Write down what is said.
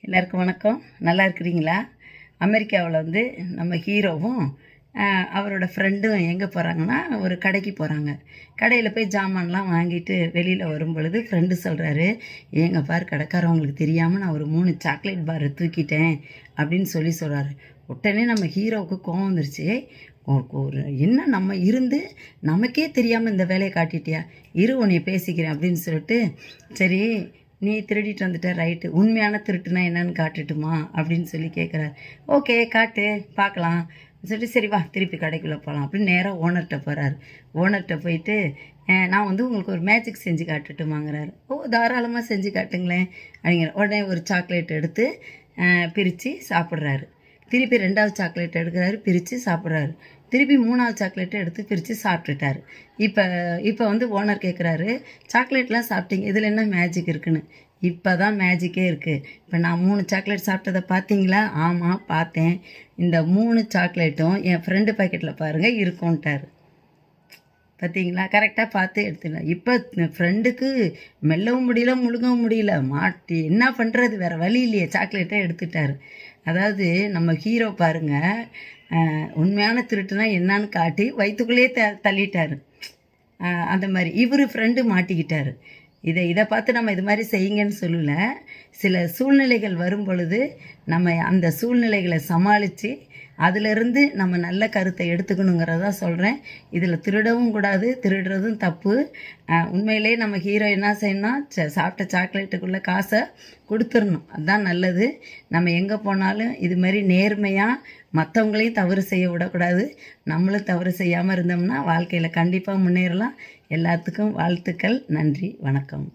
எல்லாருக்கும் வணக்கம். நல்லா இருக்கிறீங்களா? அமெரிக்காவில் வந்து நம்ம ஹீரோவும் அவரோட ஃப்ரெண்டும் எங்கே போகிறாங்கன்னா ஒரு கடைக்கு போகிறாங்க. கடையில் போய் ஜாமான்லாம் வாங்கிட்டு வெளியில் வரும் பொழுது ஃப்ரெண்டு சொல்கிறாரு, ஏங்க பார் கடைக்காரவங்களுக்கு தெரியாமல் நான் ஒரு 3 சாக்லேட் பாரை தூக்கிட்டேன் அப்படின்னு சொல்கிறாரு. உடனே நம்ம ஹீரோவுக்கு கோவம் வந்துருச்சு. ஒரு என்ன நம்ம இருந்து நமக்கே தெரியாமல் இந்த வேலையை காட்டிட்டியா, இரு உன்னை பேசிக்கிறேன் அப்படின்னு சொல்லிட்டு, சரி நீ திருடிட்டு வந்துட்ட, ரைட்டு, உண்மையான திருட்டுனா என்னன்னு காட்டுட்டுமா அப்படின்னு சொல்லி கேட்குறாரு. ஓகே காட்டு பார்க்கலாம் சொல்லிட்டு, சரி வா திருப்பி கடைக்குள்ளே போகலாம் அப்படின்னு நேராக ஓனர்கிட்ட போகிறாரு. ஓனர்கிட்ட போயிட்டு, நான் வந்து உங்களுக்கு ஒரு மேஜிக் செஞ்சு காட்டுட்டுமாங்கிறாரு. ஓ தாராளமாக செஞ்சு காட்டுங்களேன் அப்படிங்கிற. உடனே ஒரு சாக்லேட் எடுத்து பிரித்து சாப்பிட்றாரு. திருப்பி 2வது சாக்லேட் எடுக்கிறாரு, பிரித்து சாப்பிட்றாரு. திருப்பி 3வது சாக்லேட்டை எடுத்து பிரித்து சாப்பிட்டுட்டாரு. இப்போ வந்து ஓனர் கேட்குறாரு, சாக்லேட்லாம் சாப்பிட்டீங்க, இதில் என்ன மேஜிக் இருக்குன்னு. இப்போ தான் மேஜிக்கே இருக்குது. இப்போ நான் 3 சாக்லேட் சாப்பிட்டதை பார்த்தீங்களா? ஆமாம் பார்த்தேன். இந்த 3 சாக்லேட்டும் என் ஃப்ரெண்டு பாக்கெட்டில் பாருங்கள் இருக்கும்ட்டார். பார்த்தீங்களா? கரெக்டாக பார்த்து எடுத்துக்கலாம். இப்போ ஃப்ரெண்டுக்கு மெல்லவும் முடியல, முழுங்கவும் முடியல, மாட்டி என்ன பண்ணுறது, வேறு வழி இல்லையே, சாக்லேட்டை எடுத்துட்டார். அதாவது நம்ம ஹீரோ பாருங்கள், உண்மையான திருட்டுனா என்னான்னு காட்டி வயிற்றுக்குள்ளேயே தள்ளிட்டார். அந்த மாதிரி இவர் ஃப்ரெண்டு மாட்டிக்கிட்டார். இதை பார்த்து நம்ம இது மாதிரி செய்யுங்கன்னு சொல்லலை. சில சூழ்நிலைகள் வரும் பொழுது நம்ம அந்த சூழ்நிலைகளை சமாளித்து அதிலிருந்து நம்ம நல்ல கருத்தை எடுத்துக்கணுங்கிறதா சொல்கிறேன். இதில் திருடவும் கூடாது, திருடுறதும் தப்பு. உண்மையிலே நம்ம ஹீரோ என்ன செய்யணும்னா, சாப்பிட்ட சாக்லேட்டுக்குள்ளே காசை கொடுத்துடணும், அதுதான் நல்லது. நம்ம எங்கே போனாலும் இது மாதிரி நேர்மையாக மற்றவங்களையும் தவறு செய்ய விடக்கூடாது. நம்மளும் தவறு செய்யாமல் இருந்தோம்னா வாழ்க்கையில் கண்டிப்பாக முன்னேறலாம். எல்லாத்துக்கும் வாழ்த்துக்கள். நன்றி, வணக்கம்.